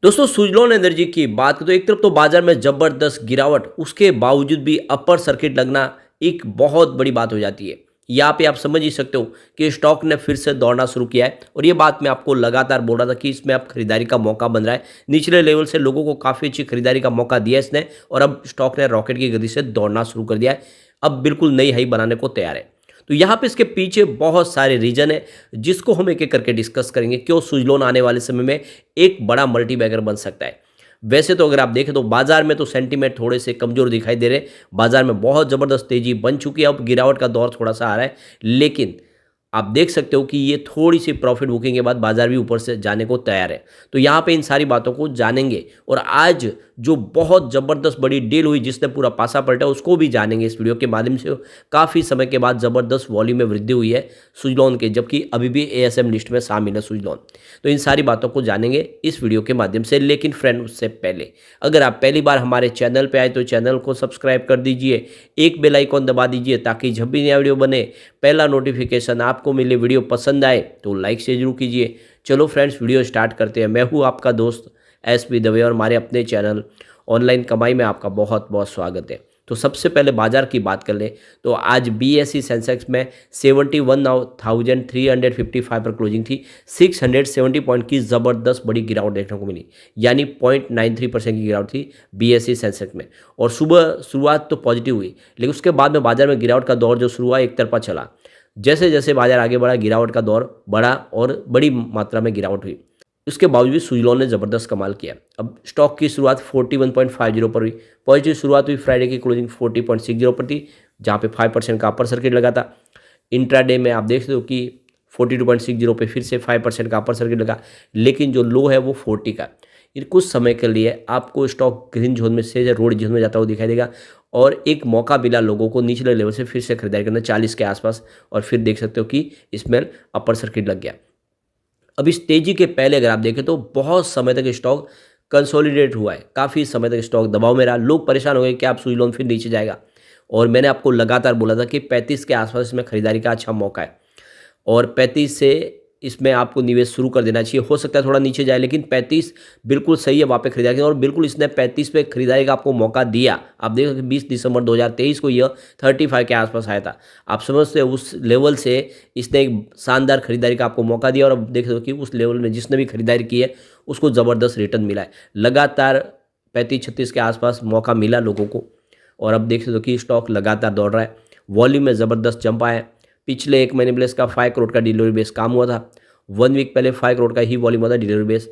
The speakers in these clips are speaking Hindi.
दोस्तों सुजलॉन एनर्जी की बात करें तो एक तरफ तो बाजार में जबरदस्त गिरावट, उसके बावजूद भी अपर सर्किट लगना एक बहुत बड़ी बात हो जाती है। यहाँ पे आप समझ ही सकते हो कि स्टॉक ने फिर से दौड़ना शुरू किया है और ये बात मैं आपको लगातार बोल रहा था कि इसमें अब खरीदारी का मौका बन रहा है। निचले लेवल से लोगों को काफ़ी अच्छी खरीदारी का मौका दिया इसने और अब स्टॉक ने रॉकेट की गति से दौड़ना शुरू कर दिया है। अब बिल्कुल नई हाई बनाने को तैयार है। तो यहाँ पे इसके पीछे बहुत सारे रीजन है जिसको हम एक एक करके डिस्कस करेंगे। क्यों सुजलॉन आने वाले समय में एक बड़ा मल्टीबैगर बन सकता है। वैसे तो अगर आप देखें तो बाजार में तो सेंटीमेंट थोड़े से कमजोर दिखाई दे रहे हैं। बाजार में बहुत जबरदस्त तेजी बन चुकी है, अब गिरावट का दौर थोड़ा सा आ रहा है, लेकिन आप देख सकते हो कि ये थोड़ी सी प्रॉफिट बुकिंग के बाद बाजार भी ऊपर से जाने को तैयार है। तो यहाँ पे इन सारी बातों को जानेंगे और आज जो बहुत जबरदस्त बड़ी डील हुई जिसने पूरा पासा पलटा उसको भी जानेंगे इस वीडियो के माध्यम से। काफ़ी समय के बाद जबरदस्त वॉल्यूम में वृद्धि हुई है सुजलॉन के, जबकि अभी भी एएसएम लिस्ट में शामिल है सुजलॉन। तो इन सारी बातों को जानेंगे इस वीडियो के माध्यम से। लेकिन फ्रेंड उससे पहले अगर आप पहली बार हमारे चैनल पे आए तो चैनल को सब्सक्राइब कर दीजिए, एक बेल आइकॉन दबा दीजिए ताकि जब भी नया वीडियो बने पहला नोटिफिकेशन आपको मिले। वीडियो पसंद आए तो लाइक से जरूर कीजिए। चलो फ्रेंड्स वीडियो स्टार्ट करते हैं। मैं हूँ आपका दोस्त एसपी दवे और हमारे अपने चैनल ऑनलाइन कमाई में आपका बहुत बहुत स्वागत है। तो सबसे पहले बाजार की बात कर लें तो आज बीएसई सेंसेक्स में 71,355 पर क्लोजिंग थी। 670 पॉइंट की ज़बरदस्त बड़ी गिरावट देखने को मिली, यानी 0.93% की गिरावट थी बीएसई सेंसेक्स में। और सुबह शुरुआत तो पॉजिटिव हुई, लेकिन उसके बाद में बाजार में गिरावट का दौर जो शुरू हुआ एक तरफा चला। जैसे जैसे बाजार आगे बढ़ा गिरावट का दौर बढ़ा और बड़ी मात्रा में गिरावट हुई। उसके बावजूद सुजलॉन ने ज़बरदस्त कमाल किया। अब स्टॉक की शुरुआत 41.50 पर हुई। पॉजिटिव शुरुआत हुई, फ्राइडे की क्लोजिंग 40.60 पर थी, जहाँ पे 5% का अपर सर्किट लगा था। इंट्राडे में आप देख सकते हो कि 42.60 पे फिर से 5% का अपर सर्किट लगा, लेकिन जो लो है वो 40 का। ये कुछ समय के लिए आपको स्टॉक ग्रीन जोन में से रोड जोन में जाता हुआ दिखाई देगा और एक मौका मिला लोगों को निचले लेवल से फिर से खरीदारी करना 40 के आसपास, और फिर देख सकते हो कि इसमें अपर सर्किट लग गया। अब इस तेजी के पहले अगर आप देखें तो बहुत समय तक स्टॉक कंसोलिडेट हुआ है, काफ़ी समय तक स्टॉक दबाव में रहा। लोग परेशान हो गए कि आप सुजलॉन फिर नीचे जाएगा, और मैंने आपको लगातार बोला था कि 35 के आसपास इसमें खरीदारी का अच्छा मौका है और 35 से इसमें आपको निवेश शुरू कर देना चाहिए। हो सकता है थोड़ा नीचे जाए, लेकिन 35 बिल्कुल सही है वहाँ पे खरीदारी, और बिल्कुल इसने 35 पे खरीदारी का आपको मौका दिया। आप देख सकते 20 दिसंबर 2023 को यह 35 के आसपास आया था। आप समझते हैं उस लेवल से इसने एक शानदार खरीदारी का आपको मौका दिया, और अब देख सकते हो कि उस लेवल में जिसने भी खरीदारी की है उसको ज़बरदस्त रिटर्न मिला है। लगातार 35-36 के आसपास मौका मिला लोगों को, और अब देख सकते हो कि स्टॉक लगातार दौड़ रहा है। वॉल्यूम में ज़बरदस्त जंप आया है। पिछले एक महीने पहले इसका 5 करोड़ का डिलीवरी बेस काम हुआ था। 1 वीक पहले 5 करोड़ का ही वॉल्यूम हुआ था डिलीवरी बेस।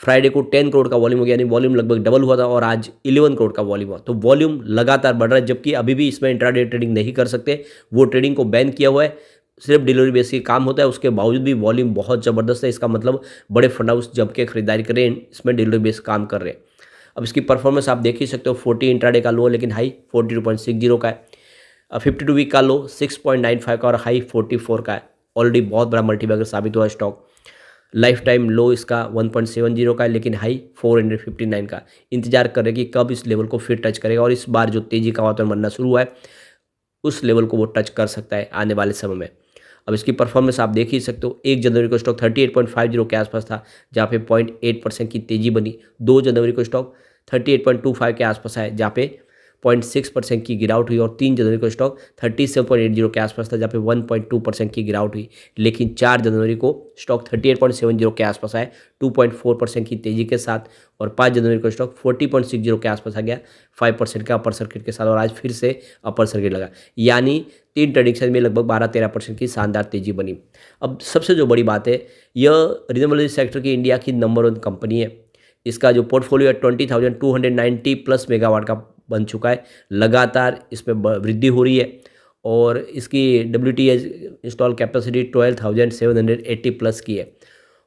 फ्राइडे को 10 करोड़ का वॉल्यूम हो गया, यानी वॉल्यूम लगभग डबल हुआ था, और आज 11 करोड़ का वॉल्यूम हुआ। तो वॉल्यूम लगातार बढ़ रहा है, जबकि अभी भी इसमें इंट्राडे ट्रेडिंग नहीं कर सकते, वो ट्रेडिंग को बैन किया हुआ है। सिर्फ डिलीवरी बेस ही काम होता है। उसके बावजूद भी वॉल्यूम बहुत ज़बरदस्त है। इसका मतलब बड़े फंड हाउस जम के खरीदारी कर रहे हैं, इसमें डिलीवरी बेस काम कर रहे हैं। अब इसकी परफॉर्मेंस आप देख ही सकते हो। 40 इंट्राडे का लो, लेकिन हाई 42.60 का है। 52 वीक का लो 6.95 का और हाई 44 का है। ऑलरेडी बहुत बड़ा मल्टीबैगर साबित हुआ है स्टॉक। लाइफ टाइम लो इसका 1.70 का है, लेकिन हाई 459 का। इंतजार कर रहे हैं कि कब इस लेवल को फिर टच करेगा, और इस बार जो तेजी का वातावरण बनना शुरू हुआ है उस लेवल को वो टच कर सकता है आने वाले समय में। अब इसकी परफॉर्मेंस आप देख ही सकते हो। 1 जनवरी को स्टॉक 38.50 के आसपास था, जहाँ पे 0.8% की तेजी बनी। 2 जनवरी को स्टॉक 38.25 के आसपास आए, जहाँ पे 0.6% की गिरावट हुई, और 3 जनवरी को स्टॉक 37.80 के आसपास था, जहाँ पे 1.2% की गिरावट हुई। लेकिन 4 जनवरी को स्टॉक 38.70 के आसपास आए 2.4% की तेजी के साथ, और 5 जनवरी को स्टॉक 40.60 के आसपास आ गया 5% का अपर सर्किट के साथ, और आज फिर से अपर सर्किट लगा, यानी 3 ट्रेडिंग सेशन में लगभग 12-13% की शानदार तेजी बनी। अब सबसे जो बड़ी बात है, यह रिन्यूएबल सेक्टर की इंडिया की नंबर 1 कंपनी है। इसका जो पोर्टफोलियो है 20,290 प्लस मेगावाट का बन चुका है। लगातार इसमें वृद्धि हो रही है, और इसकी WTH इंस्टॉल कैपेसिटी 12,780 प्लस की है,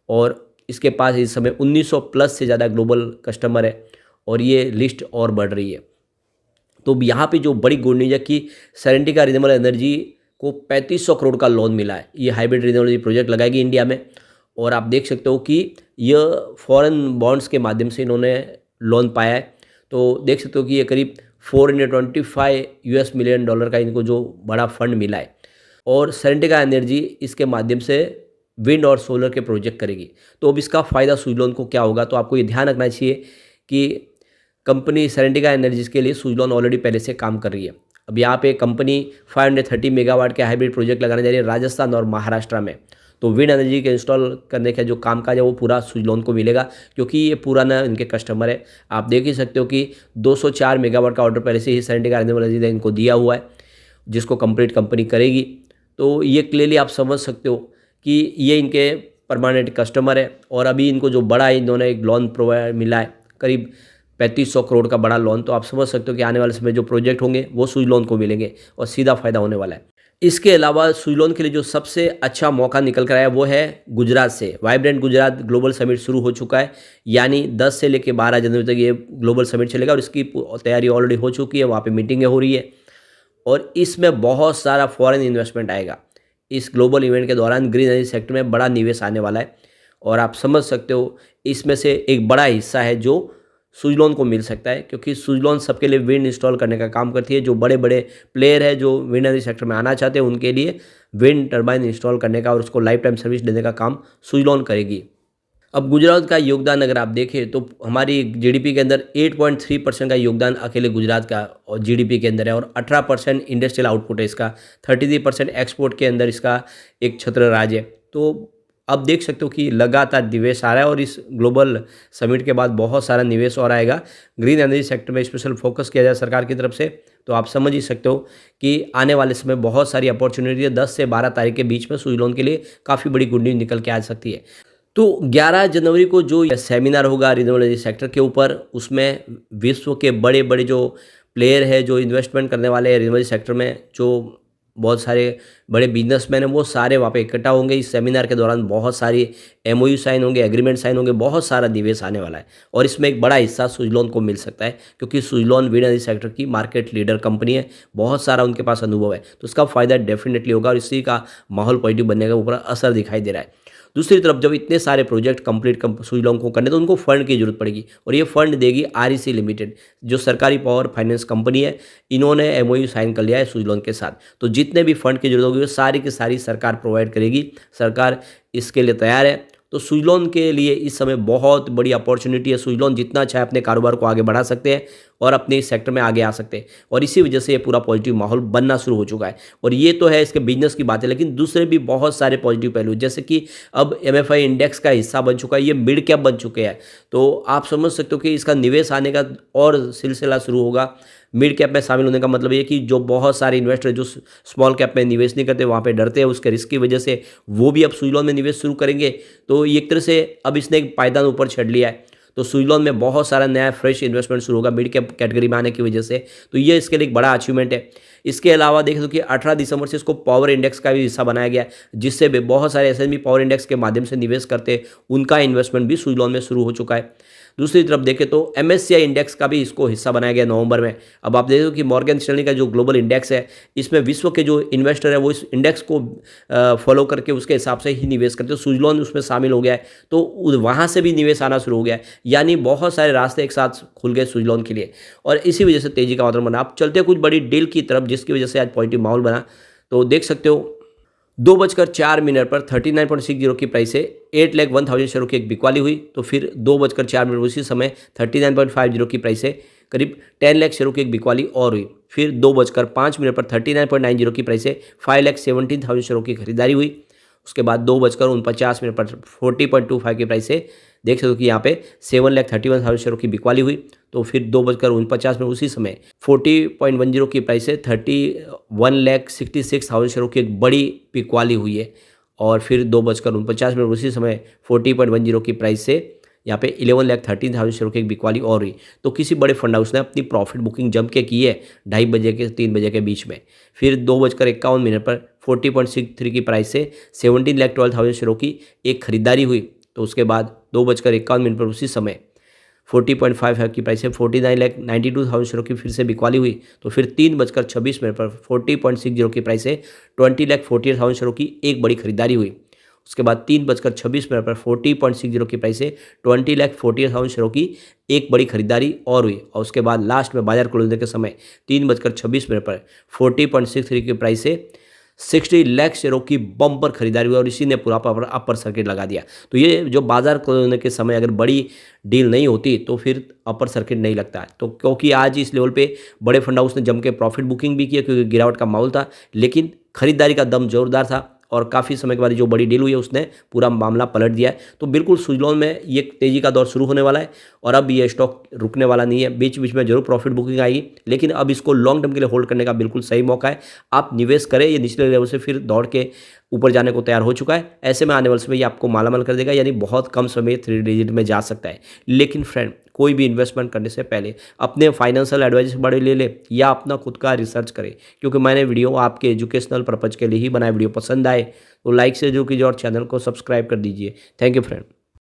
और इसके पास इस समय 1900 प्लस से ज़्यादा ग्लोबल कस्टमर है, और ये लिस्ट और बढ़ रही है। तो यहाँ पे जो बड़ी गुड न्यूज़ है कि सेरेंटिका रिन्यूएबल एनर्जी को 3500 करोड़ का लोन मिला है। ये हाइब्रिड रिन्यूएबल एनर्जी प्रोजेक्ट लगाएगी इंडिया में, और आप देख सकते हो कि यह फॉरेन बॉन्ड्स के माध्यम से इन्होंने लोन पाया है। तो देख सकते हो कि ये करीब $425 मिलियन का इनको जो बड़ा फंड मिला है, और सेरेंटिका एनर्जी इसके माध्यम से विंड और सोलर के प्रोजेक्ट करेगी। तो अब इसका फ़ायदा सुजलॉन को क्या होगा, तो आपको ये ध्यान रखना चाहिए कि कंपनी सेरेंटिका एनर्जीज के लिए सुजलॉन ऑलरेडी पहले से काम कर रही है। अब यहाँ पे कंपनी 530 मेगावाट के हाइब्रिड प्रोजेक्ट लगाने जा रही है राजस्थान और महाराष्ट्र में। तो विंड एनर्जी के इंस्टॉल करने का जो कामकाज है वो पूरा सुजलॉन को मिलेगा, क्योंकि ये पुराना इनके कस्टमर है। आप देख ही सकते हो कि 204 मेगावाट का ऑर्डर पहले से ही सेरेंटिका एनर्जी ने इनको दिया हुआ है, जिसको कंप्लीट कंपनी करेगी। तो ये क्लियरली आप समझ सकते हो कि ये इनके परमानेंट कस्टमर है। और अभी इनको जो बड़ा इन्होंने एक लोन प्रोवाइड मिला है, करीब 3500 करोड़ का बड़ा लोन, तो आप समझ सकते हो कि आने वाले समय जो प्रोजेक्ट होंगे वो सुजलॉन को मिलेंगे और सीधा फायदा होने वाला है। इसके अलावा सुजलॉन के लिए जो सबसे अच्छा मौका निकल कर आया वो है गुजरात से। वाइब्रेंट गुजरात ग्लोबल समिट शुरू हो चुका है, यानी 10 से लेकर 12 जनवरी तक ये ग्लोबल समिट चलेगा और इसकी तैयारी ऑलरेडी हो चुकी है। वहाँ पे मीटिंगें हो रही है और इसमें बहुत सारा फॉरेन इन्वेस्टमेंट आएगा। इस ग्लोबल इवेंट के दौरान ग्रीन एनर्जी सेक्टर में बड़ा निवेश आने वाला है और आप समझ सकते हो इसमें से एक बड़ा हिस्सा है जो सुजलॉन को मिल सकता है, क्योंकि सुजलॉन सबके लिए विंड इंस्टॉल करने का काम करती है। जो बड़े बड़े प्लेयर है जो विंड एनर्जी सेक्टर में आना चाहते हैं उनके लिए विंड टर्बाइन इंस्टॉल करने का और उसको लाइफ टाइम सर्विस देने का काम सुजलॉन करेगी। अब गुजरात का योगदान अगर आप देखें तो हमारी जीडीपी के अंदर 8.3% का योगदान अकेले गुजरात का और जीडीपी के अंदर है और 18% इंडस्ट्रियल आउटपुट है इसका, 33% एक्सपोर्ट के अंदर इसका एक छत्र राज है। तो अब देख सकते हो कि लगातार निवेश आ रहा है और इस ग्लोबल समिट के बाद बहुत सारा निवेश और आएगा। ग्रीन एनर्जी सेक्टर में स्पेशल फोकस किया जाए सरकार की तरफ से, तो आप समझ ही सकते हो कि आने वाले समय बहुत सारी अपॉर्चुनिटी है। 10 से 12 तारीख के बीच में सुजलॉन के लिए काफ़ी बड़ी गुड न्यूज़ निकल के आ सकती है। तो 11 जनवरी को जो सेमिनार होगा रिन्यूएबल एनर्जी सेक्टर के ऊपर, उसमें विश्व के बड़े बड़े जो प्लेयर है जो इन्वेस्टमेंट करने वाले हैं रिन्यूएबल सेक्टर में, जो बहुत सारे बड़े बिजनेसमैन हैं वो सारे वहाँ पे इकट्ठा होंगे। इस सेमिनार के दौरान बहुत सारी एमओयू साइन होंगे, एग्रीमेंट साइन होंगे, बहुत सारा निवेश आने वाला है और इसमें एक बड़ा हिस्सा सुजलॉन को मिल सकता है, क्योंकि सुजलॉन विंड एनर्जी सेक्टर की मार्केट लीडर कंपनी है, बहुत सारा उनके पास अनुभव है। तो उसका फ़ायदा डेफिनेटली होगा और इसी का माहौल पॉजिटिव बनने का ऊपर असर दिखाई दे रहा है। दूसरी तरफ जब इतने सारे प्रोजेक्ट कंप्लीट सुजलॉन को करने तो उनको फंड की जरूरत पड़ेगी और ये फंड देगी आरईसी लिमिटेड, जो सरकारी पावर फाइनेंस कंपनी है। इन्होंने एमओयू साइन कर लिया है सुजलॉन के साथ। तो जितने भी फंड की जरूरत होगी वो सारी की सारी सरकार प्रोवाइड करेगी, सरकार इसके लिए तैयार है। तो सुजलॉन के लिए इस समय बहुत बड़ी अपॉर्चुनिटी है। सुजलॉन जितना चाहे अपने कारोबार को आगे बढ़ा सकते हैं और अपने इस सेक्टर में आगे आ सकते हैं और इसी वजह से ये पूरा पॉजिटिव माहौल बनना शुरू हो चुका है। और ये तो है इसके बिजनेस की बात है, लेकिन दूसरे भी बहुत सारे पॉजिटिव पहलू, जैसे कि अब एमएफआई इंडेक्स का हिस्सा बन चुका है, ये मिड कैप बन चुके हैं। तो आप समझ सकते हो कि इसका निवेश आने का और सिलसिला शुरू होगा। मिड कैप में शामिल होने का मतलब ये कि जो बहुत सारे इन्वेस्टर जो स्मॉल कैप में निवेश नहीं करते, वहाँ पे डरते हैं उसके रिस्क की वजह से, वो भी अब सुजलॉन में निवेश शुरू करेंगे। तो एक तरह से अब इसने एक पायदान ऊपर चढ़ लिया है। तो सुजलॉन में बहुत सारा नया फ्रेश इन्वेस्टमेंट शुरू होगा मिड कैप कैटेगरी में आने की वजह से। तो ये इसके लिए एक बड़ा अचीवमेंट है। इसके अलावा देखें तो कि 18 दिसंबर से इसको पावर इंडेक्स का भी हिस्सा बनाया गया है, जिससे भी बहुत सारे एसएमई पावर इंडेक्स के माध्यम से निवेश करते उनका इन्वेस्टमेंट भी सुजलॉन में शुरू हो चुका है। दूसरी तरफ देखें तो एमएससीआई इंडेक्स का भी इसको हिस्सा बनाया गया नवंबर में। अब आप देखो कि मॉर्गन स्टैनली का जो ग्लोबल इंडेक्स है, इसमें विश्व के जो इन्वेस्टर है वो इस इंडेक्स को फॉलो करके उसके हिसाब से ही निवेश करते हैं। सुजलॉन उसमें शामिल हो गया है, तो वहाँ से भी निवेश आना शुरू हो गया है। यानी बहुत सारे रास्ते एक साथ खुल गए सुजलॉन के लिए और इसी वजह से तेजी का वातावरण बना। आप चलते कुछ बड़ी डील की तरफ, जिसकी वजह से आज पॉजिटिव माहौल बना। तो देख सकते हो 2:04 पर 39.60 की प्राइस से 8,01,000 शेयरों की एक बिकवाली हुई। तो फिर 2:04 उसी समय 39.50 की प्राइस से करीब 10 लाख शेयरों की एक बिकवाली और हुई। फिर 2:05 पर 39.90 की प्राइस से 5,17,000 शेयरों की खरीदारी हुई। उसके बाद 2:49 पर 40.25 की प्राइस से देख सकते हो कि यहाँ पे 7,31,000 शेयरों की बिकवाली हुई। तो फिर 2:49 उसी समय 40.10 की प्राइस से 31,66,000 शेयरों की एक बड़ी बिकवाली हुई है। और फिर 2:49 उसी समय 40.10 की प्राइस से यहाँ पे 11,13,000 शेयरों की एक बिकवाली और हुई। तो किसी बड़े फंड हाउस ने अपनी प्रॉफिट बुकिंग जम के की है 2:30 बजे के 3 बजे के बीच में। फिर 2:51 पर 40.63 की प्राइस से 17,12,000 शेयरों की एक खरीदारी हुई। तो उसके बाद 2:51 पर उसी समय 40.55 की प्राइस से 49,92,000 शेयरों की फिर से बिकवाली हुई। तो फिर 3:26 पर 40.60 की प्राइस से 20,48,000 शेयरों की एक बड़ी खरीदारी हुई। उसके बाद 3:26 पर 40.60 की प्राइस से 20,48,000 शेयरों की एक बड़ी खरीदारी और हुई। और उसके बाद लास्ट में बाजार क्लोज होने के समय 3:26 पर 40.63 की प्राइस से 60 लाख शेयरों की बम्पर खरीदारी हुई और इसी ने पूरा अपर सर्किट लगा दिया। तो ये जो बाजार खोलने के समय अगर बड़ी डील नहीं होती तो फिर अपर सर्किट नहीं लगता है। तो क्योंकि आज इस लेवल पे बड़े फंड हाउस ने जम के प्रॉफिट बुकिंग भी किया क्योंकि गिरावट का माहौल था, लेकिन खरीदारी का दम जोरदार था और काफ़ी समय के बाद जो बड़ी डील हुई है उसने पूरा मामला पलट दिया है। तो बिल्कुल सुजलॉन में ये तेज़ी का दौर शुरू होने वाला है और अब ये स्टॉक रुकने वाला नहीं है। बीच बीच में जरूर प्रॉफिट बुकिंग आएगी, लेकिन अब इसको लॉन्ग टर्म के लिए होल्ड करने का बिल्कुल सही मौका है। आप निवेश करें, ये निचले लेवल से फिर दौड़ के ऊपर जाने को तैयार हो चुका है। ऐसे में आने वाले समय ये आपको मालामाल कर देगा, यानी बहुत कम समय 3 डिजिट में जा सकता है। लेकिन फ्रेंड, कोई भी इन्वेस्टमेंट करने से पहले अपने फाइनेंशियल एडवाइजर से बड़े ले ले या अपना खुद का रिसर्च करें, क्योंकि मैंने वीडियो आपके एजुकेशनल पर्पज़ के लिए ही बनाया। वीडियो पसंद आए तो लाइक से जो कीजिए और चैनल को सब्सक्राइब कर दीजिए। Thank you friend.